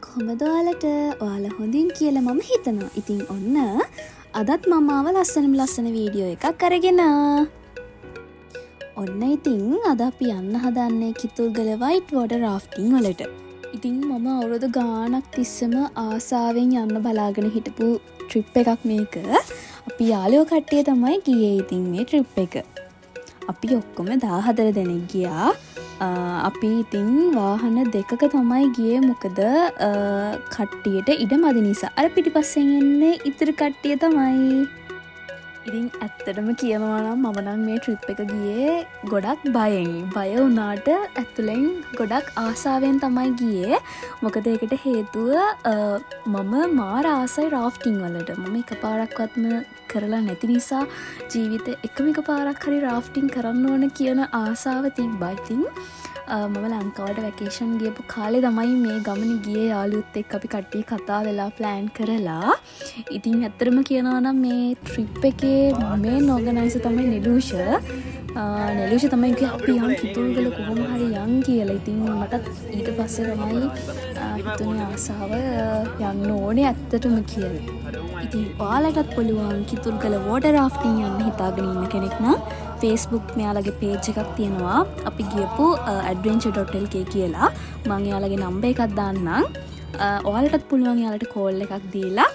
කොහමද ඔයාලා හොඳින් කියලා මම හිතනවා. ඉතින් ඔන්න අදත් මම ආව ලස්සන වීඩියෝ එකක් අරගෙන. ඔන්න ඉතින් අද අපි යන්න හදන්නේ කිතුල්ගල වයිට් වෝටර් රාෆ්ටිං වලට. ඉතින් මම අවුරුදු ගාණක් තිස්සම ආසාවෙන් යන්න බලාගෙන හිටපු ට්‍රිප් එකක් මේක. අපි යාළුවෝ කට්ටිය තමයි ගියේ ඉතින් මේ ට්‍රිප් එක. අපි ඔක්කොම 14 දෙනෙක් ගියා. අපි ඉතින් වාහන දෙකක තමයි ගියේ මොකද කට්ටියට ඉඩ මදි නිසා. අර පිටිපස්සෙන් එන්නේ ඉතුරු කට්ටිය තමයි. ඉතින් ඇත්තටම කියනවා නම් මම නම් මේ ට්‍රිප් එක ගියේ ගොඩක් බයෙන්. බය වුණාට ඇතුලෙන් ගොඩක් ආසාවෙන් තමයි ගියේ. මොකද ඒකට හේතුව මම මාර ආසයි රාෆ්ටිං වලට. මම එකපාරක්වත්ම කරලා නැති නිසා ජීවිතේ එකම පාරක් හරි රාෆ්ටිං කරන්න ඕන කියන ආසාව තිබ්බා. ඉතින් මම ලංකාවට වැකේෂන් ගියපු කාලේ තමයි මේ ගමන ගියේ යාළුවොත් එක්ක අපි කට්ටිය කතා වෙලා ප්ලෑන් කරලා. ඉතින් ඇත්තටම කියනවා නම් මේ ට්‍රිප් එකේ මේන් ඕගනයිසර් තමයි නෙලූෂ. නෙලූෂ තමයි කිව්වේ අපි යන් කිතුල්ගල කොහොම හරි යන් කියලා. ඉතින් මටත් ඊට පස්සේ තමයි හිතුනේ ආසාව යන්න ඕනේ ඇත්තටම කියලා. ඉතින් ඔයාලටත් පුළුවන් කිතුල්ගල වෝටර් රාෆ්ටිං යන්න හිතාගෙන ඉන්න කෙනෙක් නම් Facebook මෙයාලගේ page එකක් තියෙනවා. අපි ගියපු adventure.lk කියලා. මම එයාලගේ නම්බර් එකක් දාන්නම්. ඔයාලටත් පුළුවන් එයාලට කෝල් එකක් දීලා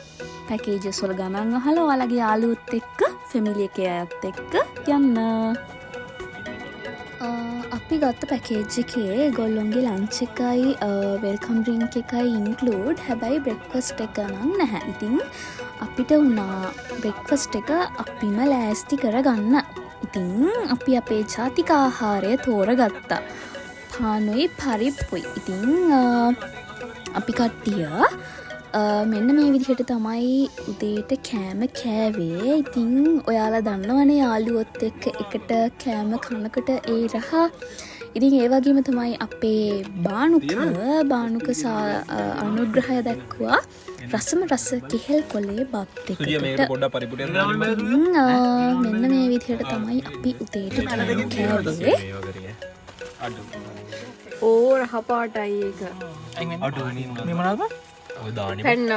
පැකේජස් වල ගණන් අහලා ඔයාලගේ යාළුවොත් එක්ක ෆැමිලි එකේ අයත් එක්ක යන්න. අපි ගත්ත පැකේජ් එකේ ඒගොල්ලොන්ගේ ලන්ච් එකයි වෙල්කම් ඩ්‍රින්ක් එකයි ඉන්ක්ලූඩ්. හැබැයි බ්‍රෙක්ෆාස්ට් එක නම් නැහැ. ඉතින් අපිට වුණා බ්‍රෙක්ෆාස්ට් එක අපිම ලෑස්ති කරගන්න. ඉතින් අපි අපේ ජාතික ආහාරය තෝරගත්තා. පානුයි පරිප්පුයි. ඉතින් අපි කට්ටිය මෙන්න මේ විදිහට තමයි උදේට කෑම කෑවේ. ඉතින් ඔයාලා දන්නවනේ යාළුවොත් එක්ක එකට කෑම කනකට ඒ රහ. ඉතින් ඒ වගේම තමයි අපේ බානුක අනුග්‍රහය දැක්වුවා රසම රස කෙහෙල් කොලේ බත් එකට. මෙන්න මේ විදිහට තමයි අපි උදේට කෑම කෑවේ. ඕ රහ පාටයි ඒක. මේ මොනවද? පැන්න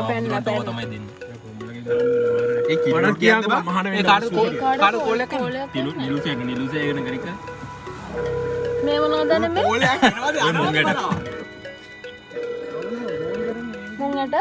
තමයි දෙන්නේ. ඒ කිලෝ කියන්නේ මහාන වෙන කාඩ කෝලයක් නිලුසේ ගරික මේ මොනවද නෙමෙයි කෝලයක් එනවාද මුංගට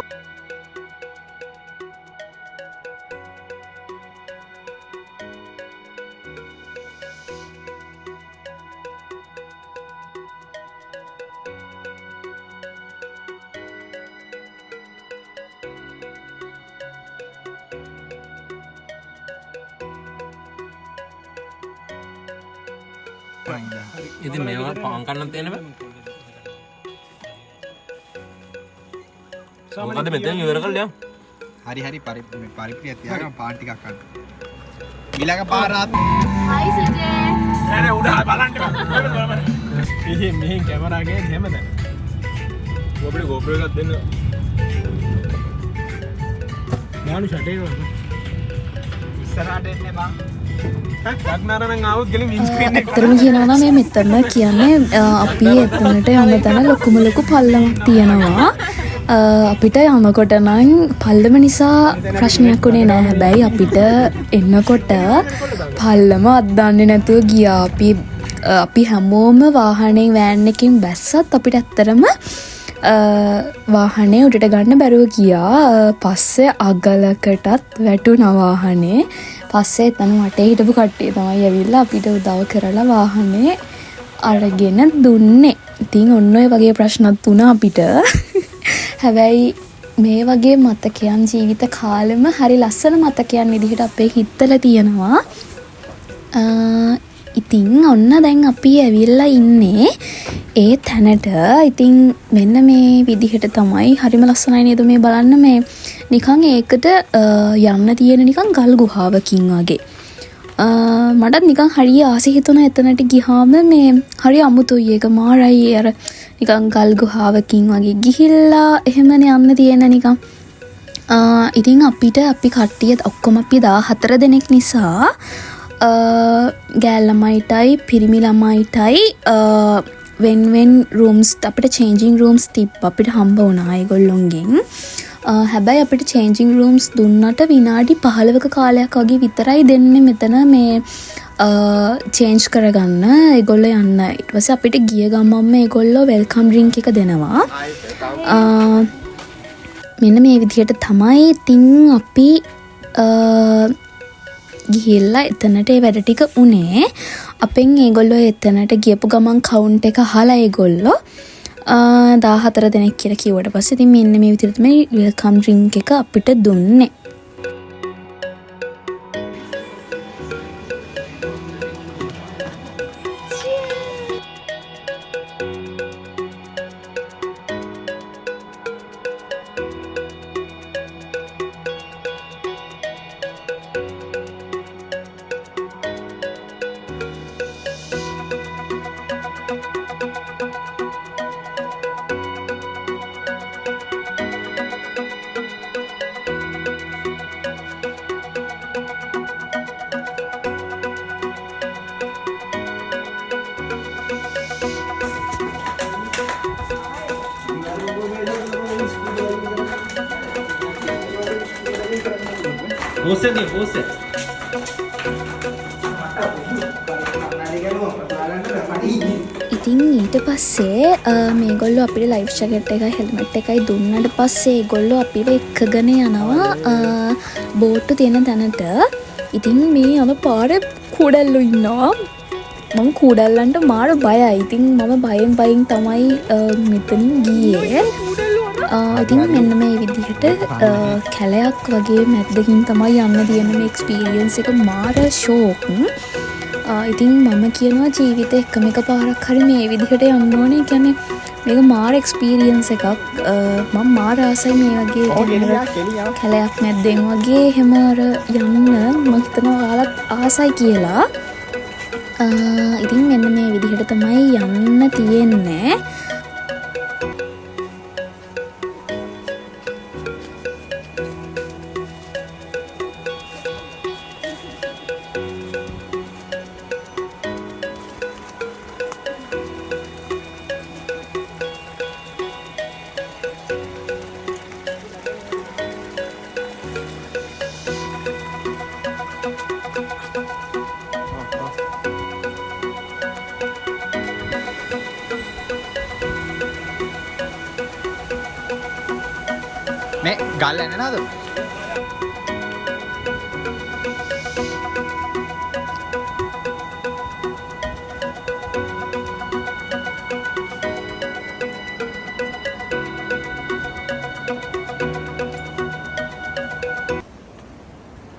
ඉතින් මේවා පාන් කන්න තියෙන බෑ. මොකද මෙතෙන් ඉවර කළා. හරි පරිප්පුලිය තියාගෙන පාන් ටිකක් කන්න. ඊළඟ පාරත් හයි සජේ. නෑ උඩ බලන්න. මෙහෙන් කැමරා ගේ හැමද. GoPro එකක් දෙන්න. මානු ෂටේ වල. ඉස්සරහට එන්නේ බං. ඇත්තටම කියනවා නම් මේ මෙතන කියන්නේ අපි එතනට යන තැන ලොකුම ලොකු පල්ලමක් තියෙනවා. අපිට යනකොට නම් පල්ලම නිසා ප්‍රශ්නයක් උනේ නැහැ. හැබැයි අපිට එන්නකොට පල්ලම අද්දන්නේ නැතුව ගියා. අපි හැමෝම වාහනේ වෑන් එකකින් බැස්සත් අපිට ඇත්තටම වාහනේ උඩට ගන්න බැරුව ගියා. පස්සේ අගලකටත් වැටුණා වාහනේ. පස්සේ එතන වටේ හිටපු කට්ටිය තමයි ඇවිල්ලා අපිට උදව් කරලා වාහනේ අරගෙන දුන්නේ. ඉතින් ඔන්න ඔය වගේ ප්‍රශ්නත් වුණා අපිට. හැබැයි මේ වගේ මතකයන් ජීවිත කාලෙම හරි ලස්සන මතකයන් විදිහට අපේ හිතවල තියෙනවා. ඉතින් ඔන්න දැන් අපි ඇවිල්ලා ඉන්නේ ඒ තැනට. ඉතින් මෙන්න මේ විදිහට තමයි. හරිම ලස්සනයි නේද මේ බලන්න. මේ නිකන් ඒකට යන්න තියෙන නිකන් ගල් ගුහාවකින් වගේ. මටත් නිකන් හරිය ආසයි හිතුණා එතනට ගියාම මේ හරිය අමුතුයි ඒක මාරයි. අර නිකන් ගල් ගුහාවකින් වගේ ගිහිල්ලා එහෙමනේ යන්න තියෙන නිකන්. ඉතින් අපි කට්ටිය ඔක්කොම අපි 14 දෙනෙක් නිසා ගෑල් ළමයිටයි පිරිමි ළමයිටයි වෙන් රූම්ස් අපිට චේන්ජිං රූම්ස් තිබ්බ අපිට හම්බ වුණා ඒගොල්ලොන්ගෙන්. හැබැයි අපිට චේන්ජිං රූම්ස් දුන්නට විනාඩි 15ක කාලයක් වගේ විතරයි දෙන්නේ මෙතන මේ චේන්ජ් කරගන්න ඒගොල්ලෝ යන්න. ඊට පස්සේ අපිට ගිය ගමන්ම ඒගොල්ලෝ වෙල්කම් ඩ්‍රින්ක් එක දෙනවා. මෙන්න මේ විදිහට තමයි ඉතින් අපි ගිහිල්ලා එතනට ඒ වැඩ ටික උනේ. අපෙන් ඒගොල්ලෝ එතනට ගියපු ගමන් කවුන්ට් එක අහලා ඒගොල්ලෝ 14 දෙනෙක් කියලා කිව්වට පස්සේ ඉතින් මෙන්න මේ විදිහට තමයි වෙල්කම් ඩ්‍රින්ක් එක අපිට දුන්නේ. ඉතින් ඊට පස්සේ මේගොල්ලෝ අපිට ලයිෆ් ජැකට් එකයි හෙල්මට් එකයි දුන්නට පස්සේ ඒගොල්ලෝ අපිව එක්කගෙන යනවා බෝට්ටු තියෙන තැනට. ඉතින් මේ යන පාරේ කුඩල්ලෝ ඉන්නවා. මම කුඩල්ලන්ට මාර බයයි. ඉතින් මම බයෙන් තමයි මෙතනින් ගියේ. ඉතින් මෙන්න මේ විදිහට කැලයක් වගේ මැද්දකින් තමයි යන්න තියෙන මේ එක්ස්පීරියන්ස් එක මාර ෂෝක්. ඉතින් මම කියනවා ජීවිතේ එකම එක පාරක් හරි මේ විදිහට යන්න ඕනේ. කියන්නේ මේක මාර එක්ස්පීරියන්ස් එකක්. මම මාර ආසයි මේ වගේ කැලයක් මැද්දෙන් වගේ එහෙම අර යන්න. මම හිතනවා ඔයාලත් ආසයි කියලා. ඉතින් මෙන්න මේ විදිහට තමයි යන්න තියෙන්නේ. මේ ගල් යන්නේ නේද?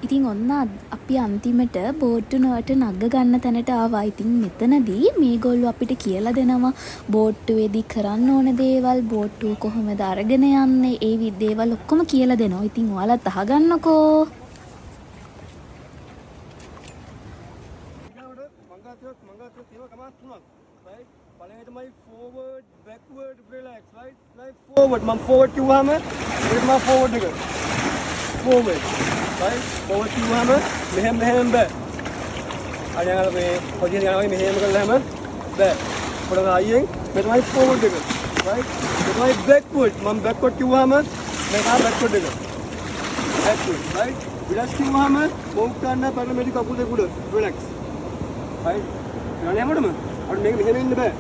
ඉතින් ඔන්න අපි අන්තිමට බෝට්ටුවට නග ගන්න තැනට ආවා. ඉතින් මෙතනදී මේගොල්ලෝ අපිට කියලා දෙනවා බෝට්ටුවේදී කරන්න ඕන දේවල්, බෝට්ටුව කොහොමද අරගෙන යන්නේ, ඒ දේවල් ඔක්කොම කියලා දෙනවා. ඉතින් ඔයාලත් අහගන්නකෝ. forward මම forward කිව්වම ඒක මම forward එක forward right forward කිව්වම මෙහෙම බෑ අනිත් අර මේ පොඩි යනවා මෙහෙම කළාම බෑ පොඩි ආයෙන් මේ තමයි forward එක right මේ තමයි backward මම backward කිව්වම මේක backward එක backward right relax කිව්වම move කරන්න පැරල මෙඩි කකුල් දෙක උඩ relax right ඊළඟ හැමෝටම අර මේක මෙහෙම ඉන්න බෑ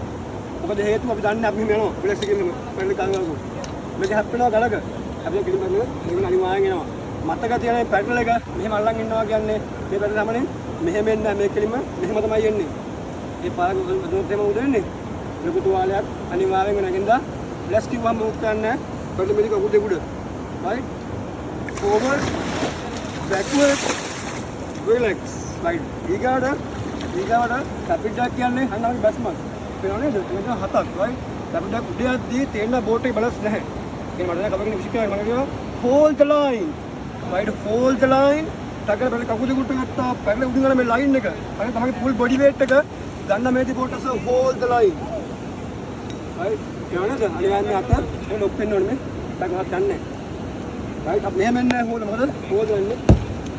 මොකද හේතුව අපි දන්නේ අපි මෙහෙම යනවා relax එකකින් පැරල කංගලකෝ මේක හැප්පෙනවා ගලක අපි කිලිමන්නේ මේක අනිවාර්යෙන් එනවා මතක තියාගන්න පැඩල් එක මෙහෙම අල්ලන් ඉන්නවා කියන්නේ මේ පැඩල් හැමනේ මෙහෙම එන්න මේ කෙලිම මෙහෙම තමයි එන්නේ මේ පාර දුන්නොත් එම උඩ වෙන්නේ ලොකු තුවාලයක් අනිවාර්යෙන් නැගින්දා රිලැක්ස් කිව්වම මූව් කරන්න පැඩල් මෙලි කකුල් දෙක උඩ right forward backward relax right ඊගාට කැපිටල් කියන්නේ අන්න බස්මක් පේනවනේ මේක හතක් right කැපිටල් උඩ යද්දී තේන්න බෝට් එක බැලන්ස් නැහැ ඒ මට දැන් කවගෙන විශ්ිකයි මම කියනවා hold the line right hold the line ටගර බල කකුල දෙක උඩට ගත්තා පැරල උඩින් යන මේ ලයින් එක අර තමයි full body weight එක ගන්න මේදී boats hold the line right යනද අනිවාර්යයෙන් අත ඒ ලොක් වෙන්න ඕනේ මේ ටගරක් යන්නේ right අප මෙහෙම එන්නේ hold මොකද hold වෙන්නේ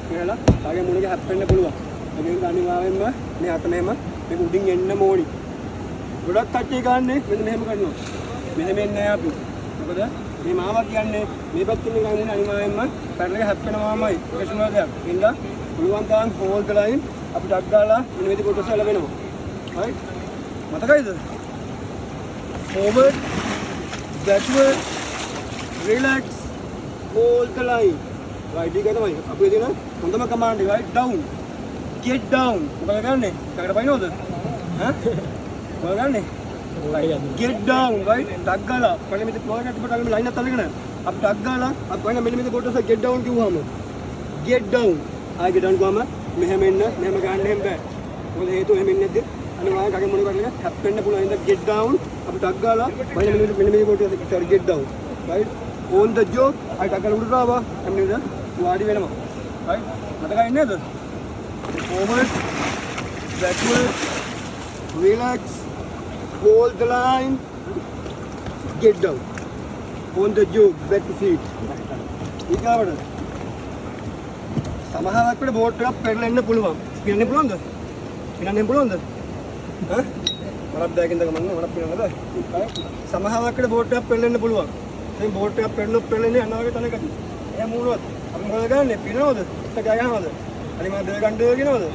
කියලා තාගේ මුණේ හැප්පෙන්න පුළුවන් ඒකෙන් අනිවාර්යෙන්ම මේ අත මෙහෙම මේක උඩින් එන්න ඕනි ගොඩක් කට්ටිය ගන්නේ මෙන්න මෙහෙම කරනවා. මෙහෙම එන්නේ නැහැ අපි. මොකද මේ මාවා කියන්නේ මේ පැත්තෙන් ගන්නේ අනිවාර්යෙන්ම පැටල එක හැප්පෙනවාමයි. ඒක සුණා දෙයක්. ඉන්න පුළුවන් තරම් හෝල් කරලායින් අපි ඩක් දාලා මෙන්න මේක කොටස ලැබෙනවා. හරි? මතකයිද? forward backward relax hold the line. right එක තමයි අපේ දෙන හොඳම command එක. right down get down. මොකද ගන්නෙ? එකකට පයින්නවද? ඈ? මොකද ගන්නෙ? get down right ඩක් ගාලා මෙන්න මේක ෆ්ලෝර් එකට පිටට ලයින් එකක් අල්ලගෙන අපි ඩක් ගාලා අපි වයින් මෙන්න මේක කොටස get down කිව්වම get down ආයෙ get down කිව්වම මෙහෙම එන්න මෙහෙම ගන්න එහෙම බෑ. මොකද හේතුව එහෙම එන්නේ නැද්ද? අනිවාර්යෙන් ගගේ මොන කරලා හැප්පෙන්න පුළුවන්. ඉතින් get down අපි ඩක් ගාලා වයින් මෙන්න මේක කොටස sorry get down right on the job අය ඩක් ගාලා උඩට ආවා එන්න නේද වාඩි වෙනවා right මතකයි නේද? forward backward relax hold the line get down on the job back to seat ඊගාවට සමහරක් වෙලට බෝට් එකක් පෙරලෙන්න පුළුවන් පිරෙන්න පුළුවන්ද ඈ මරක් බෑගින් දක මන්න මරක් පිරෙන්නද සමහරක් වෙලට බෝට් එකක් පෙරලෙන්න පුළුවන් මේ බෝට් එකක් පෙරලෙන්නේ අනාගේ තැනකදී එයා මූලවත් අපි මොකද ගන්නෙ පිරනවද එක ගෑ ගන්නවද අනිත් මම දෙය ගන්න කියනවද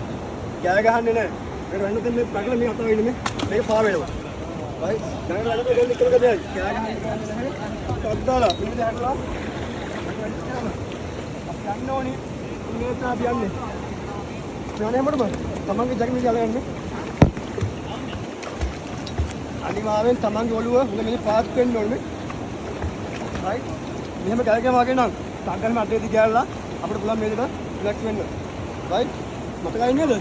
ගෑ ගහන්නේ නැහැ ඒක වෙන තැන මේ පැටල මේ අත වෙන්නේ මේක පාර වෙනවා right දැන් ළඟට දෙන්න එකක දෙයක් ගෑ ගහන්නේ නැහැ අද්දාලා ඉන්නේ හැටලා අපි යන්න ඕනි මේ තමයි අපි යන්නේ යන්නේ මොකටද තමන්ගේ ජග්නේ ගාලා යන්නේ අනිවාර්යෙන් තමන්ගේ ඔළුව හොඳ මෙලි පාස් වෙන්න ඕනේ right මෙහෙම කැලකම වගේ නම් සංගල්ම අතේදී ගෑල්ලා අපිට පුළුවන් මේ දෙක රිලැක්ස් වෙන්න right මතකයි නේද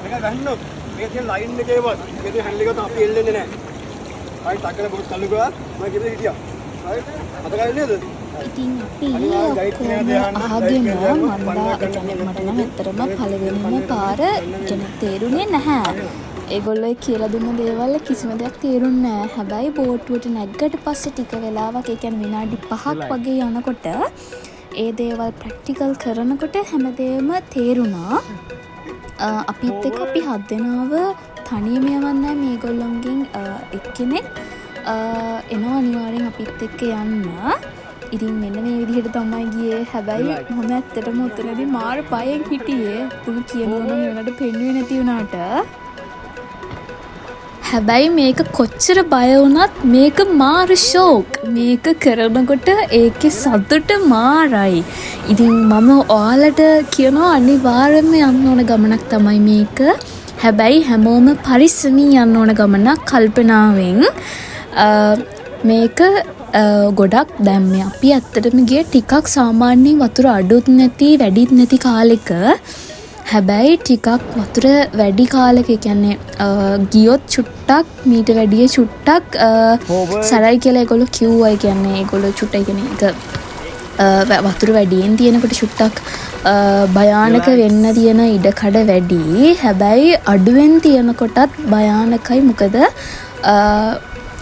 මේක ගන්නොත් මේක තියෙන ලයින් එකේවත් මේක තියෙන හැන්ඩල් එකත් අපි එල්ලෙන්නේ නැහැ right ටක්කල බොස් කල්ලු කරා මම කිව්වේ හිටියා right මතකයි නේද ඉතින් අපි අහගෙන මන්දා කියන්නේ මට නම් ඇත්තටම පළවෙනිම පාර කියන්නේ තේරුනේ නැහැ. ඒගොල්ලෝ කියලා දුන්න දේවල් කිසිම දෙයක් තේරුන්නේ නැහැ. හැබැයි බෝට්ටුවට නැග්ගට පස්සේ ටික වෙලාවක් ඒ කියන්නේ විනාඩි 5ක් වගේ යනකොට ඒ දේවල් ප්‍රැක්ටිකල් කරනකොට හැමදේම තේරුණා. අපිත් එක්ක අපි 7 දෙනාව තනියම යවන්නේ මේගොල්ලන්ගෙන් එක්කෙනෙක් එනවා අනිවාර්යෙන් අපිත් එක්ක යන්න. ඉතින් මෙන්න මේ විදිහට තමයි ගියේ. හැබැයි මම ඇත්තටම උතනදී මාර බයෙන් හිටියේ. තුමු කියනවා නම් ඒකට පෙන්වෙන්නේ නැති වුණාට. හැබැයි මේක කොච්චර බය වුණත් මේක මාර ෂෝක්. මේක කරනකොට ඒකේ සතුට මාරයි. ඉතින් මම ඔයාලට කියනවා අනිවාර්යයෙන්ම යන්න ඕන ගමනක් තමයි මේක. හැබැයි හැමෝම පරිස්සමින් යන්න ඕන ගමනක් කල්පනාවෙන්. මේක ගොඩක් දැන් මේ අපි ඇත්තටම ගියේ ටිකක් සාමාන්‍යයෙන් වතුර අඩුත් නැති වැඩිත් නැති කාලෙක. හැබැයි ටිකක් වතුර වැඩි කාලෙක කියන්නේ ගියොත් චුට්ටක් මීට වැඩිය චුට්ටක් සරයි කියලා ඒගොල්ලෝ කිව්වා. ඒ කියන්නේ ඒගොල්ලෝ චුට්ටයි කියන්නේ ඒක වතුර වැඩියෙන් තියෙනකොට චුට්ටක් භයානක වෙන්න තියෙන ඉඩකඩ වැඩි. හැබැයි අඩුවෙන් තියෙනකොටත් භයානකයි. මොකද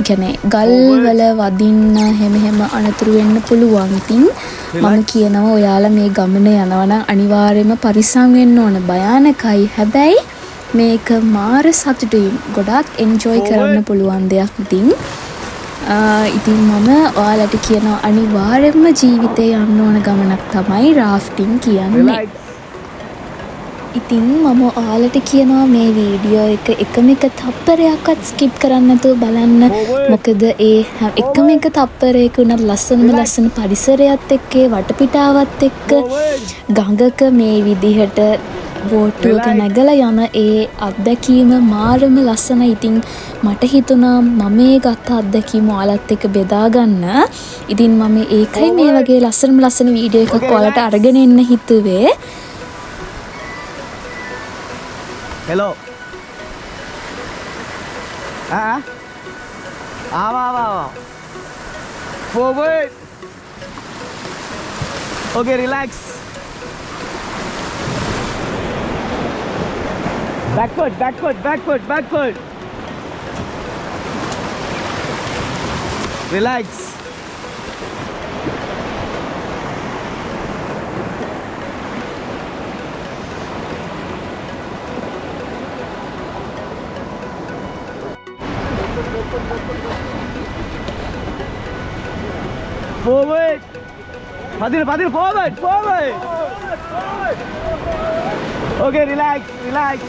කියන්නේ ගල් වල වදින්න හැම අනතුරු වෙන්න පුළුවන්. ඉතින් මම කියනවා ඔයාලා මේ ගමන යනවා නම් අනිවාර්යයෙන්ම පරිස්සම් වෙන්න ඕන. භයානකයි. හැබැයි මේක මාර සතුටුයි. ගොඩාක් එන්ජොයි කරන්න පුළුවන් දෙයක්. ඉතින් මම ඔයාලට කියනවා අනිවාර්යයෙන්ම ජීවිතේ යන්න ඕන ගමනක් තමයි රාෆ්ටිං කියන්නේ. ඉතින් මම ඔයාලට කියනවා මේ වීඩියෝ එක එකම එක තප්පරයක්වත් ස්කිප් කරන්න නැතුව බලන්න. මොකද ඒ එකම එක තප්පරයක උනත් ලස්සන පරිසරයත් එක්ක වටපිටාවත් එක්ක ගඟක මේ විදිහට බෝට්ටුවක නැගලා යන ඒ අත්දැකීම මාරම ලස්සනයි. ඉතින් මට හිතුණා මම මේ ගත්ත අත්දැකීම ඔයාලත් එක්ක බෙදා ගන්න. ඉතින් මම ඒකයි මේ වගේ ලස්සන වීඩියෝ එකක් ඔයාලට අරගෙන එන්න හිතුවේ. Hello. Awa. Forward. Okay, relax. Backward. Relax. Forward. Padil, forward. Okay, relax. Forward. Okay, relax.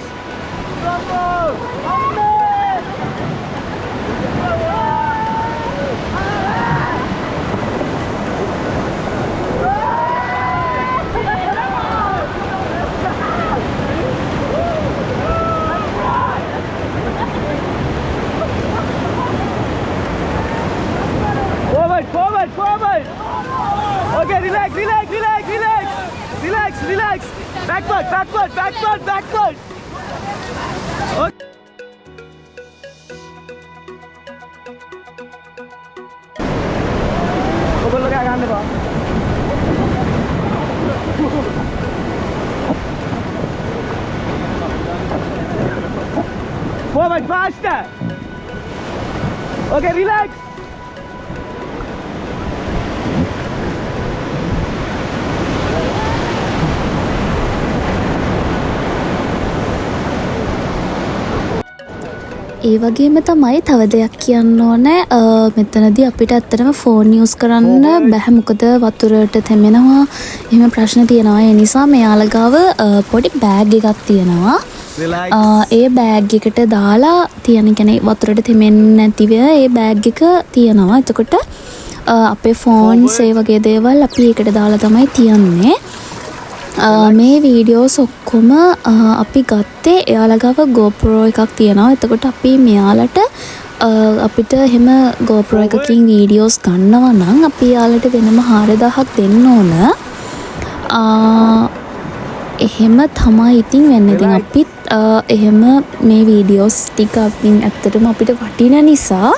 Backward. Okay. Coba lagi agak Pak. Forward, faster. Okay, relax. ඒ වගේම තමයි තව දෙයක් කියන්න ඕනේ මෙතනදී අපිට ඇත්තටම ෆෝන් යූස් කරන්න බැහැ මොකද වතුරට තෙමෙනවා එහෙම ප්‍රශ්න තියෙනවා ඒ නිසා මෙයාලා ගාව පොඩි බෑග් එකක් තියෙනවා ඒ බෑග් එකට දාලා තියන කියන්නේ වතුරට තෙමෙන්නේ නැතිව ඒ බෑග් එක තියෙනවා එතකොට අපේ ෆෝන්ස් ඒ වගේ දේවල් අපි ඒකට දාලා තමයි තියන්නේ මේ වීඩියෝස් ඔක්කොම අපි ගත්තේ එයාලා ගාව GoPro එකක් තියෙනවා. එතකොට අපි මෙයාලට අපිට එහෙම GoPro එකකින් වීඩියෝස් ගන්නවා නම් අපි එයාලට වෙනම 4000ක් දෙන්න ඕන. එහෙම තමයි ඉතින් වෙන්නේ. ඉතින් අපිත් එහෙම මේ වීඩියෝස් ටික ඇත්තටම අපිට වටින නිසා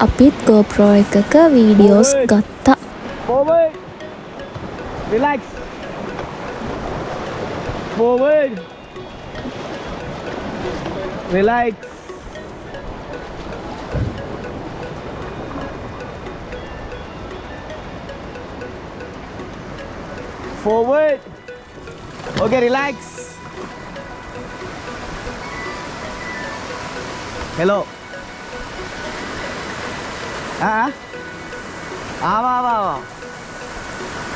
අපිත් GoPro එකක වීඩියෝස් ගත්තා. Forward. Relax. Forward. Relax. Forward. Okay, relax. Hello.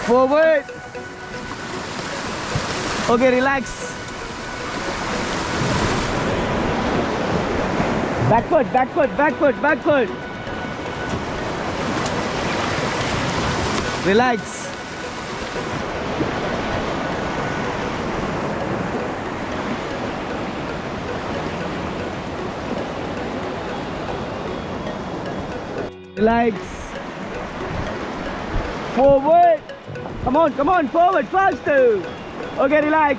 Forward. Okay, relax. Backward. Relax. Relax. Forward. Come on, forward, faster. Okay, relax.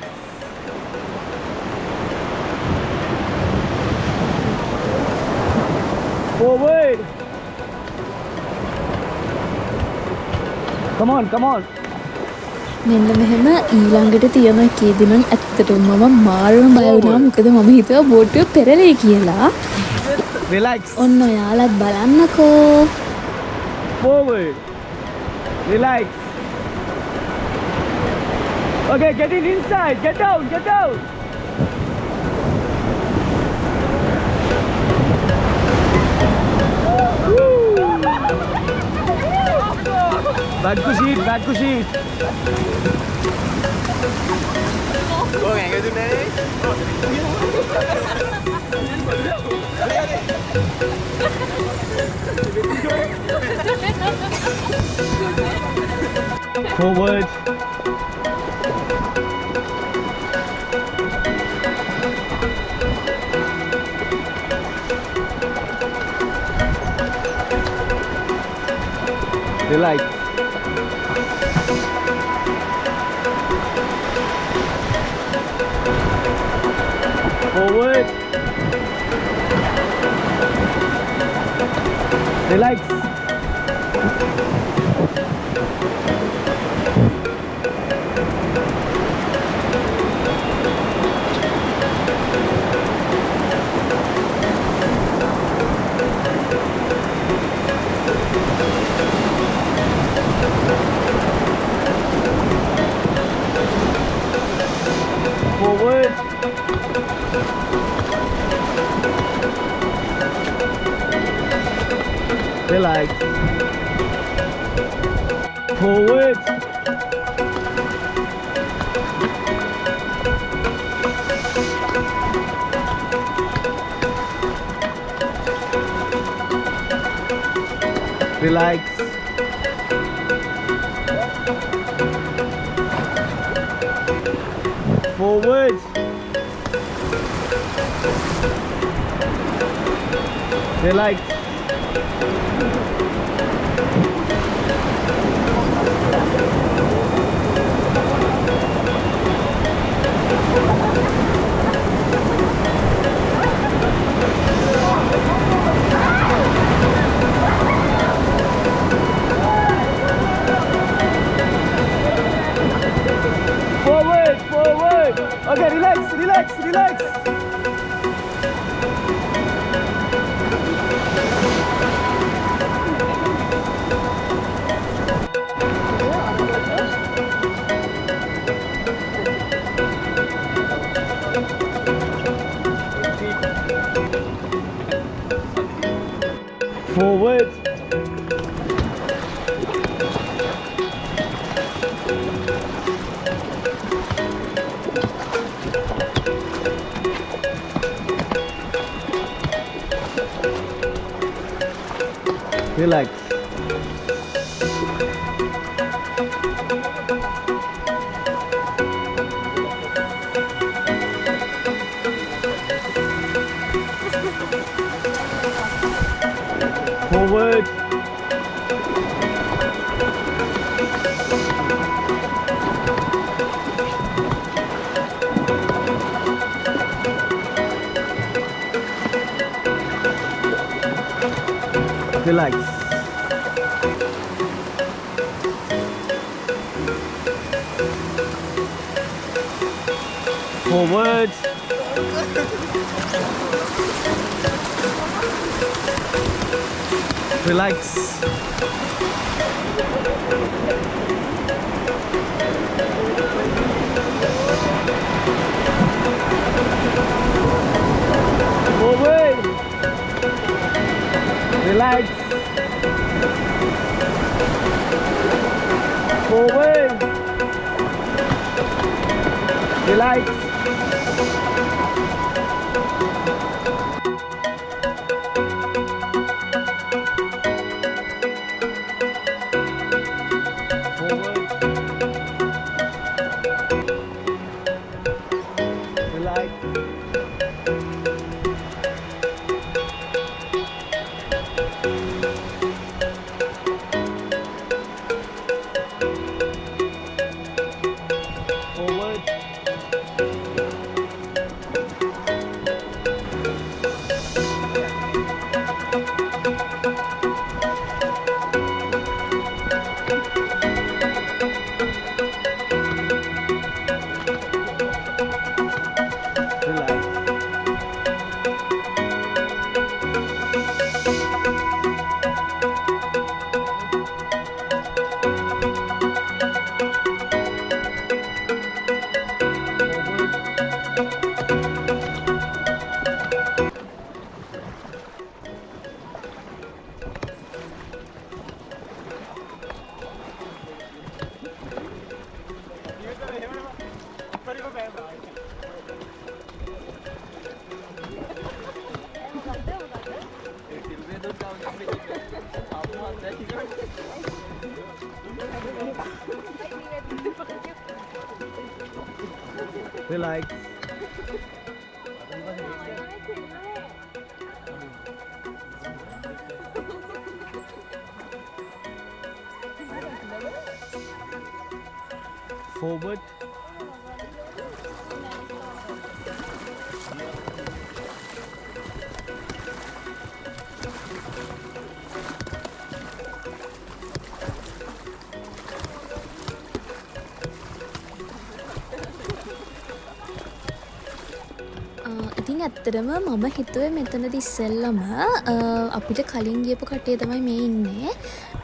Forward. Come on. මෙන්න මෙහෙම ඊළඟට තියෙන එකේදී නම් ඇත්තටම මම මාරම බය වුණා මොකද මම හිතුවා බෝට්ටුව පෙරලෙයි කියලා. Relax. ඔන්න ඔයාලත් බලන්නකෝ. Forward. Relax. Okay, get in inside. Get down. Back to seat. Forward. Relax. Forward. Relax. Forward. Relax. Forward. Relax. Forward. Relax. Forward, forward. Okay, relax, relax, relax. Forward. Relax. Forward. Relax. Forward. Relax. Forward. Relax. Forward. Relax. Forward. Relax. Forward. Relax. Relax. Forward. ඉතින් ඇත්තටම මම හිතුවේ මෙතනදි ඉස්සෙල්ලම අපිට කලින් ගියපු කට්ටිය තමයි මේ ඉන්නේ.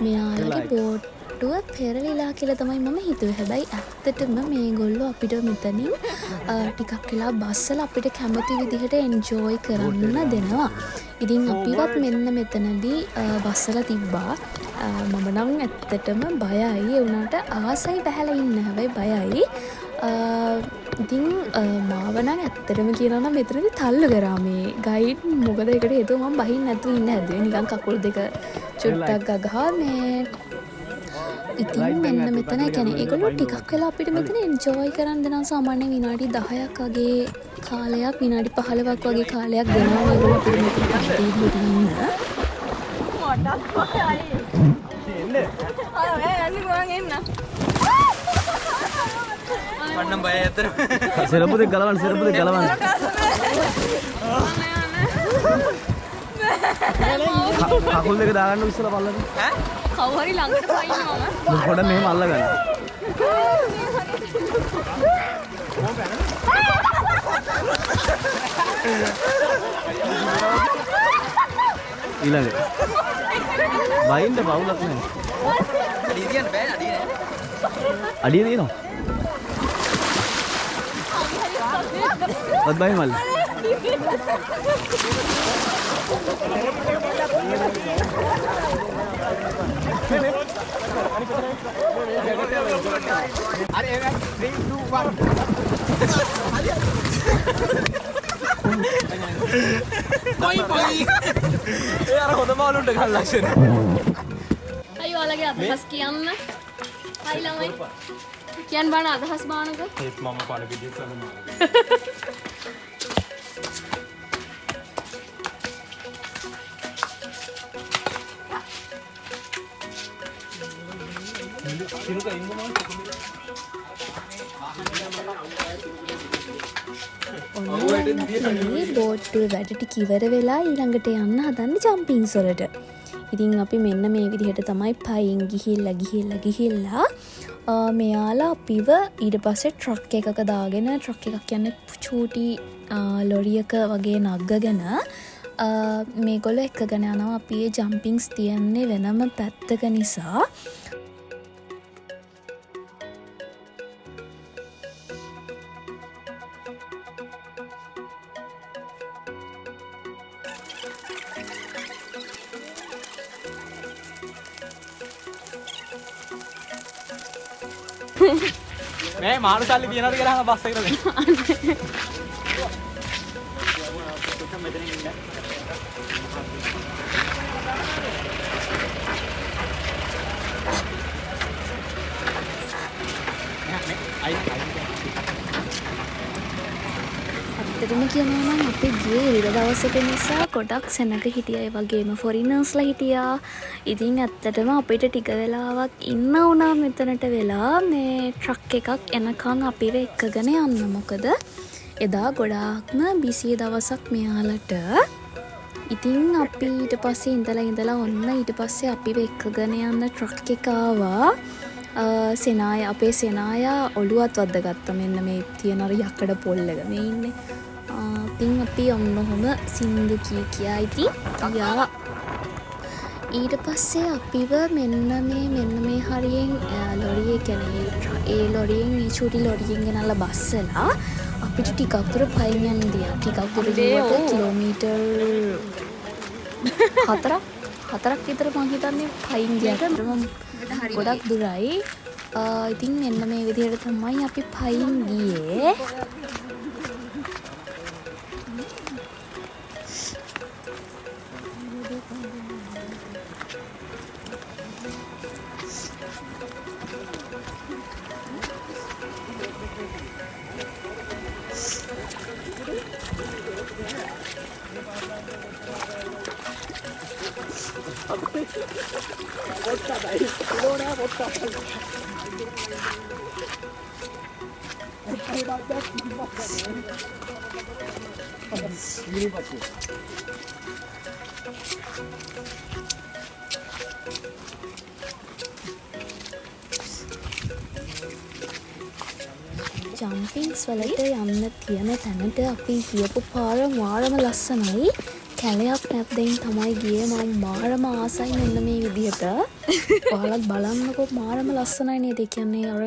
මෙයාලගේ බෝට් නටුව පෙරලිලා කියලා තමයි මම හිතුවේ. හැබැයි ඇත්තටම මේගොල්ලෝ අපිට මෙතනින් ටිකක් වෙලා බස්සලා අපිට කැමති විදිහට එන්ජොයි කරන්න දෙනවා. ඉතින් අපිවත් මෙන්න මෙතනදී බස්සලා තිබ්බා. මම නම් ඇත්තටම බයයි. ඒ වුණාට ආසයි බහැලා ඉන්න. හැබැයි බයයි. ඉතින් මාව නම් ඇත්තටම කියනවා නම් මෙතනදී තල්ලු කරා මේ ගයිඩ්. මොකද ඒකට හේතුව මම බහින්න නැතුව ඉන්න හැදුවේ. නිකන් කකුල් දෙක චුට්ටක් ගගහා මේ. ඉතින් මෙන්න මෙතන කියන්නේ ඒගොල්ලෝ ටිකක් වෙලා අපිට මෙතන එන්ජොයි කරන්න දෙනවා. සාමාන්‍ය විනාඩි 10ක් වගේ කාලයක්, විනාඩි 15ක් වගේ කාලයක් දෙනවා මේගොල්ලෝ අපිට මෙතන කට්ටියට ඉන්න. මන්නම් බය ඇතර. සෙරපු දෙක ගලවන්න. කකුල් දෙක දාගන්න ඉස්සලා බලන්න. ඈ? කවුරු හරි ළඟට පයින්නවා මම. පොඩ්ඩක් මෙහෙම අල්ලගන්න. ඊළඟ. වයින්ද බවුලක් නැහැ. අඩිය තියන්න බෑ අඩිය නෑ. අඩිය තියෙනවා. ඔත් බයි මල්ලි. අර 3 2 1 කොයි ඒ අර හොඳ මාළුන්ට ගන්න ලක්ෂණ. අයි ඔයාලගේ අදහස් කියන්න. හයි ළමයි. කියන්න බාන අදහස් බානක. ඒත් මම පාන විදිහට කරනවා. බෝට්ටුව වැඩ ටික ඉවර වෙලා ඊළඟට යන්න හදන්නේ ජම්පින්ස් වලට. ඉතින් අපි මෙන්න මේ විදිහට තමයි පයින් ගිහිල්ලා මෙයාලා අපිව ඊට පස්සේ ට්‍රක් එකක දාගෙන, ට්‍රක් එකක් කියන්නේ චූටි ලොරියක වගේ නග්ගගෙන මේගොල්ලෝ එක්කගෙන යනවා. අපි ඒ ජම්පින්ස් තියන්නේ වෙනම පැත්තක නිසා. මේ මාළු සල්ලි තියනවද කියලා අහන බස් එකට දෙන්න. ඇත්තටම කියනවා නම් අපි ගියේ ඉර දවසක නිසා ගොඩක් සෙනග හිටියා. ඒ වගේම ෆොරිනර්ස්ලා හිටියා. ඉතින් ඇත්තටම අපිට ටික වෙලාවක් ඉන්න වුණා මෙතනට වෙලා මේ ට්‍රක් එකක් එනකන් අපිව එක්කගෙන යන්න. මොකද එදා ගොඩාක්ම බිසි දවසක් මෙයාලට. ඉතින් අපි ඊට පස්සේ ඉඳලා ඔන්න ඊට පස්සේ අපිව එක්කගෙන යන්න ට්‍රක් එක ආවා. සෙනාය අපේ සෙනායා ඔළුවත් වද්දගත්තා. මෙන්න මේ තියෙන අර යකඩ පොල්ලක මේ ඉන්නේ. ඉතින් අපි ඔන්න ඔහොම සින්දු කියා ඉතින් ගියා. ඊට පස්සේ අපිව මෙන්න මේ හරියෙන් ලොරියේ කියන්නේ ඒ ලොරියෙන් මේ චූටි ලොරියෙන් ගෙනල්ලා බස්සලා අපිට ටිකක් දුර පයින් යන්න දියා. ටිකක් දුර ගිහුවට කිලෝමීටර් 4ක් විතර මං හිතන්නේ පයින් ගියාට ගොඩක් දුරයි. ඉතින් මෙන්න මේ විදිහට තමයි අපි පයින් ගියේ. ජම්පින්ස් වලට යන්න තියෙන තැනට අපි ගියපු පාර මාරම ලස්සනයි. කැලයක් නැද්දෙන් තමයි ගියේ මම මාරම ආසයි මෙන්න මේ විදිහට. ඔයාලත් බලන්නකෝ මාරම ලස්සනයි නේද? ඒ කියන්නේ අර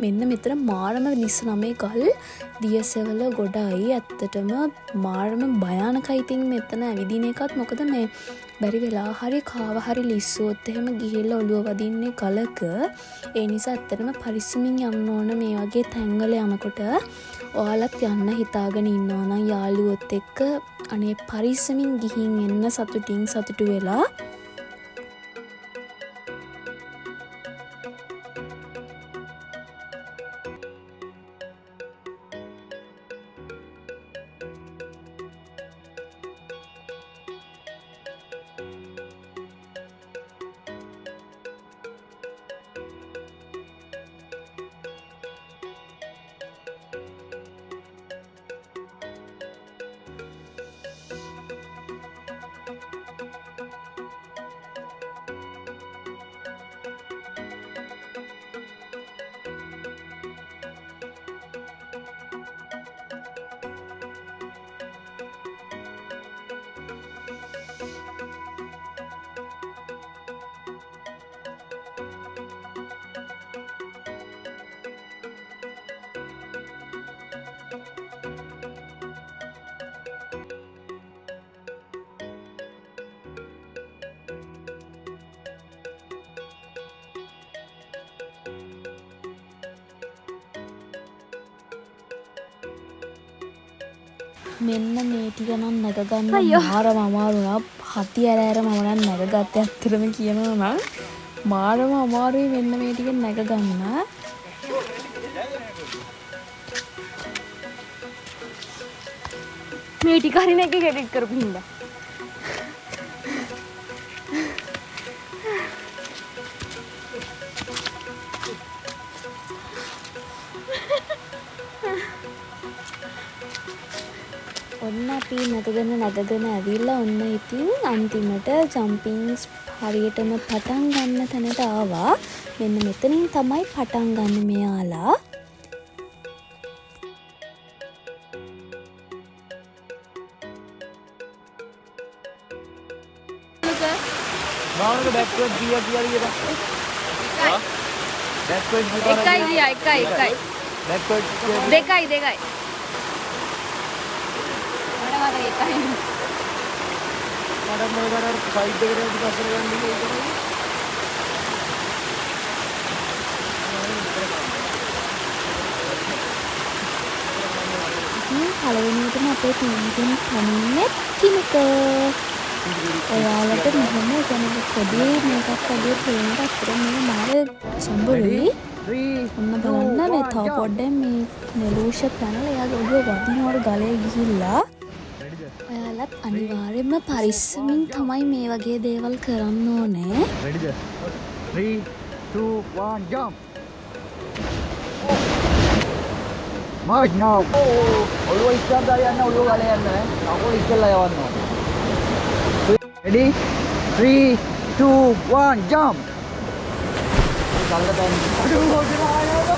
මෙන්න මෙතන මාරම 29 ගල් දියසෙවල ගොඩයි. ඇත්තටම මාරම භයානකයි. ඉතින් මෙතන ඇවිදින එකත් මොකද මේ බැරි වෙලා හරි කාව හරි ලිස්සුවොත් එහෙම ගිහිල්ලා ඔළුව වදින්නේ ගලක. ඒ නිසා ඇත්තටම පරිස්සමින් යන්න ඕන මේ වගේ තැන්වල යනකොට. ඔයාලත් යන්න හිතාගෙන ඉන්නවා නම් යාළුවොත් එක්ක අනේ පරිස්සමින් ගිහින් එන්න සතුටු වෙලා. මෙන්න මේ ටික නම් නැගගන්න මාරම අමාරුණා. හති ඇර මම නම් නැගගත්තේ ඇත්තටම කියනවා නම් මාරම අමාරුයි මෙන්න මේ ටික නැගගන්න. මේ ටික හරින එක ගෙඩිට් කරපු හින්දා. ඔන්න අපි නැගගෙන ඇවිල්ලා ඔන්න ඉතින් අන්තිමට ජම්පින්ස් හරියටම පටන් ගන්න තැනට ආවා. මෙන්න මෙතනින් තමයි පටන් ගන්න මෙයාලා. මානක බෑක්වර්ඩ් ගියා කියලා. බෑක්වර්ඩ් එකයි ගියා එකයි. බෑක්වර්ඩ් දෙකයි. එකයි. මඩම් වල සයිඩ් එකට පස්සට ගන්න ඉන්නේ. පළවෙනියටම අපේ ටීම් කමින්නේ කිනක. ඔයාලට මෙහෙම කෙනෙක් පොඩි මේකක් වගේ ට්‍රේන් එකක් කරන් මේ මාර සම්බුරුයි. ඔන්න බලන්න මේ තව පොඩ්ඩෙන් මේ නෙලූෂ පැනලා එයාගේ ඔළුව වදිනවට ගලේ ගිහිල්ලා. ඔයාලත් අනිවාර්යෙන්ම පරිස්සමින් තමයි මේ වගේ දේවල් කරන්න ඕනේ. Ready? 3, 2, 1, jump! March now! ඔළුව ඉස්සරහට යන්න ඔළුව ගලේ යන්න ඈ. කකුල ඉස්සෙල්ලා යවන්න ඕනේ. Ready? 3, 2, 1, jump! ගලට දැන් අඩු හොදලා ආයෝ.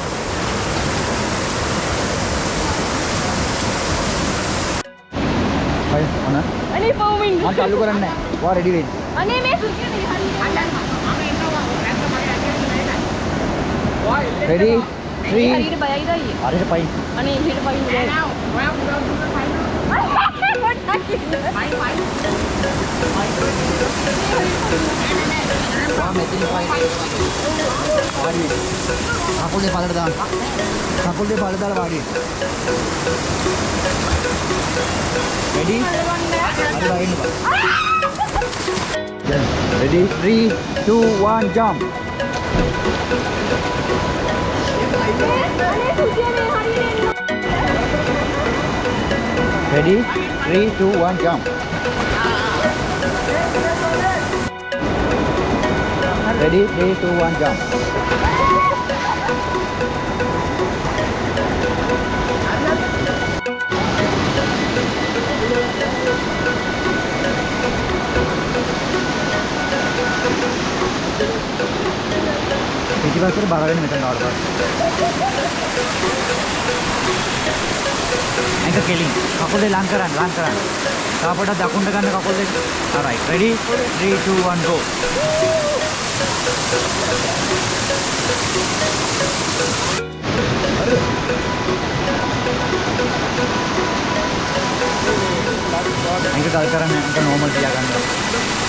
හයි මොන? අනේ පොමින්. මම चालू කරන්නේ නැහැ. ඔයා රෙඩි වෙන්න. අනේ මේ සුර්ජිනේ Ready? 3. හරියට බයයිද අයියේ? හරියට පයින්. අනේ එහෙට පයින් කකුල් දෙක පළට දාන්න. කකුල් දෙක පළට දාලා වාඩි වෙන්න. Ready? අර දාන්න බා. Then ready? 3, 2, 1, jump. Ready? 3, 2, 1, jump. Ready? 3, 2, 1, jump. පිටිපස්සට බරගෙන මෙතන ආවට පස්සේ Anchor killing. Couple de lankaran. Tapos දකුණට ගන්න කකුල් දෙක. Alright. Ready? 3 2 1 go. Anchor डाल करन anchor normal दिया करना.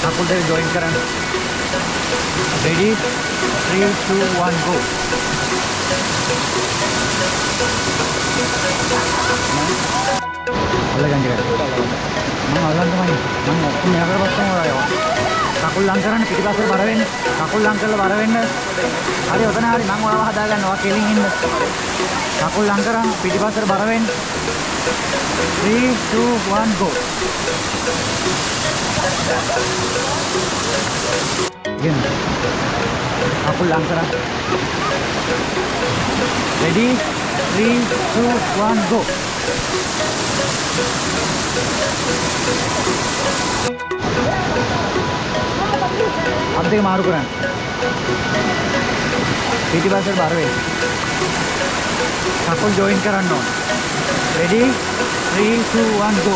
कකුල් දෙක join කරන්න. Ready? 3 2 1 go. අල්ලගන්න ඉතින්. මම අල්ලන්න තමයි. මම ඔක්කොම මෙහාට පස්සෙන් වරායවා. කකුල් ලං කරන්න පිටිපස්සේ බර වෙන්න. කකුල් ලං කරලා බර වෙන්න. හරි ඔතන හරි මම ඔයාව හදා ගන්නවා කෙලින් ඉන්න. කකුල් ලං කරන් පිටිපස්සට බර වෙන්න. 3 2 1 go. Again. කකුල් ලං කරන්. Ready? 3 2 1 go. अब देख मारू करन පිටිපස්සට බර වෙන්න කකුල් ජොයින් කරන්න ඕන ready 3 2 1 go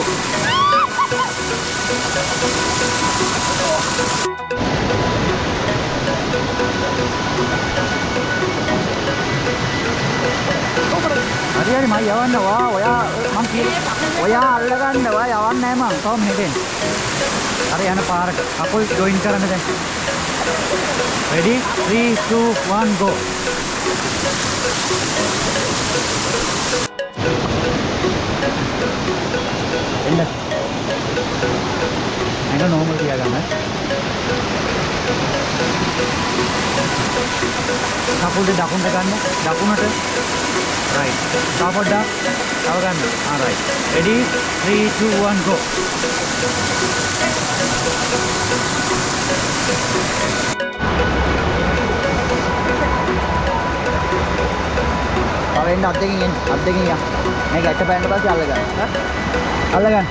හරි මම යවන්න වා ඔයා මං ඔයා අල්ලගන්න වා යවන්න නෑ මං තවම හෙටෙන් හරි යන පාරට කකුල් ජොයින් කරන්න දැන් ready 3 2 1 go එන්න අන්න normal තියාගන්න කකුල් දෙක දකුණට ගන්න දකුණට right තව පොඩ්ඩක් තව ගන්න right ready 3 2 1 go Pawein අද්දකින් එන්න අද්දකින් යන්න මේක ඇට පැන්න පස්සේ අල්ලගන්න අල්ලගන්න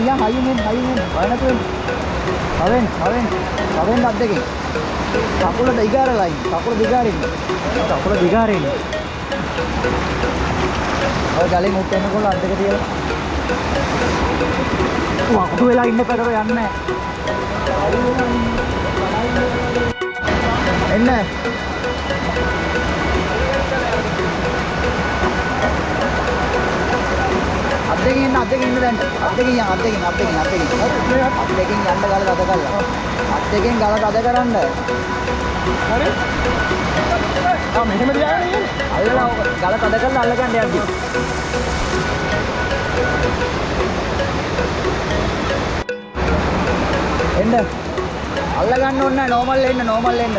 යන් හයියෙන් වයනතුෙන් Pawein අද්දකින් කකුල දිගාරලා ඉන්න කකුල දිගාරින්න ඔය ගලෙන් උත් එනකොට අද්දක තියලා වක්තු වෙලා ඉන්න පැතර යන්නේ එන්න අද්දකින් ඉන්න දැන් අද්දකින් යන්න ගල තද කරලා අද්දකින් ගල තද කරන්න හරි මෙහෙම තියාගෙන ඉන්න අල්ලලා ගල තද කරලා අල්ලගන්න යද්දි එන්න අල්ලගන්න ඕනේ නැහැ normal එන්න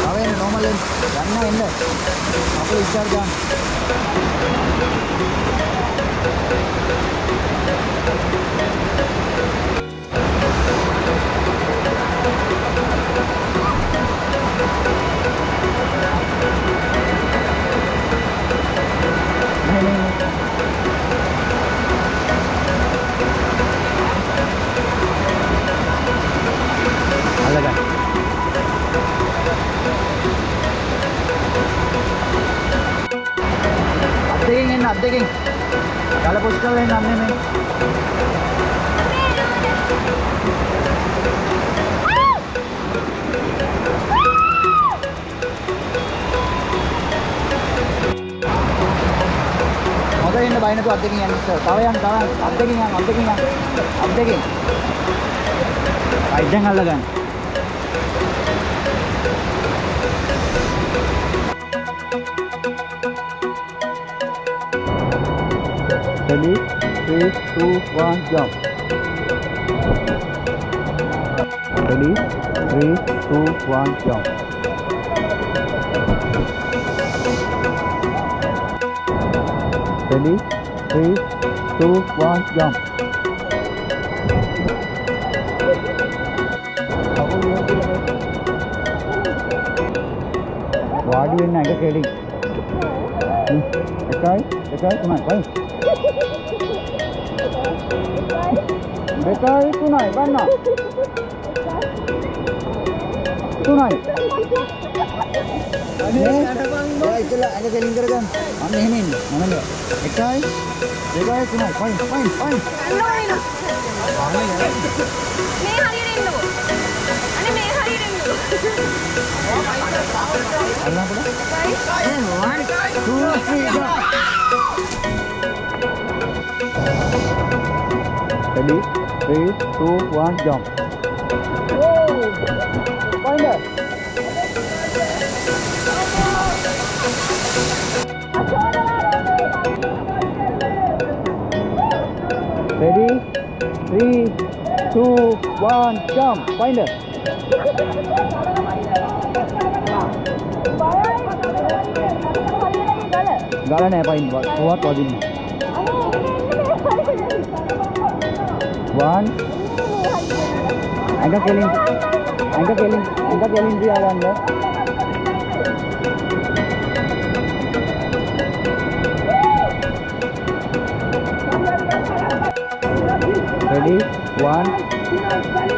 Pawein normal එන්න යන්න අපේ ඉස්සර ගන්න අද්දකින් ගල පුෂ් කරලා එන්න අන්නේ මේ හොඳ එන්න බය නැතුව අද්දකින් යන්න ඉස්සර තව යන්න අද්දකින් අයිඩෙන් අල්ලගන්න Ready? 3, 2, 1, jump. Ready? 3, 2, 1, jump. Ready? 3, 2, 1, jump. වාඩි වෙන්න එක කෙලින්. එකයි තමයි. Dekay tunai banna. Tunai. Ya itulah ada keling කරගන්න. අන්න එහෙම ඉන්න. මම එකයි දෙකයි තුනයි. පයින්. මේ හරියට එන්නකෝ. අනේ මේ හරියට එන්නකෝ. අල්ලන්නද? 1 2 3 go. Ready? 3 2 1 jump. Find it. Ready? 3 2 1 jump. Find it. ගාලා නෑ පයින් කොහොමවත් වදින්න. 1 ඇඟ කෙලින් තියාගන්න. Ready? 1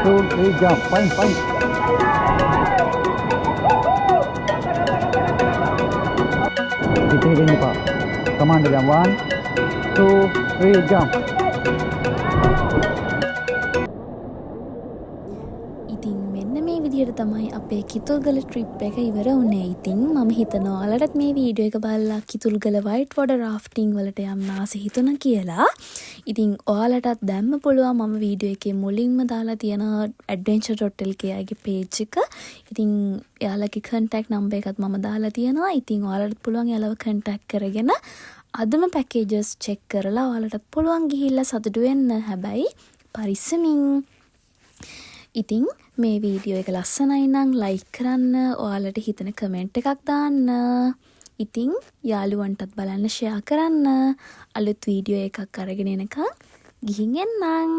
2 3 jump. Fine. Kita ini Pak. Command jam 1 2 3 jump. ඉතින් මෙන්න මේ විදිහට තමයි අපේ කිතුල්ගල ට්‍රිප් එක ඉවර වුණේ. ඉතින් මම හිතනවා ඔයාලටත් මේ වීඩියෝ එක බලලා කිතුල්ගල වයිට් වෝටර් රාෆ්ටිං වලට යන්න ආස හිතුණා කියලා. ඉතින් ඔයාලටත් දැම්ම පුළුවන් මම වීඩියෝ එකේ මුලින්ම දාලා තියෙන adventure.lk ගේ page එක. ඉතින් එයාලගේ contact number එකත් මම දාලා තියෙනවා. ඉතින් ඔයාලට පුළුවන් එයාලව contact කරගෙන අදම packages check කරලා ඔයාලටත් පුළුවන් ගිහිල්ලා සතුටු වෙන්න. හැබැයි පරිස්සමින්. ඉතින් මේ වීඩියෝ එක ලස්සනයි නම් like කරන්න, ඔයාලට හිතන කමෙන්ට් එකක් දාන්න. ඉතින් යාළුවන්ටත් බලන්න share කරන්න. අලුත් වීඩියෝ එකක් අරගෙන එනකම් ගිහින් එන්නම්.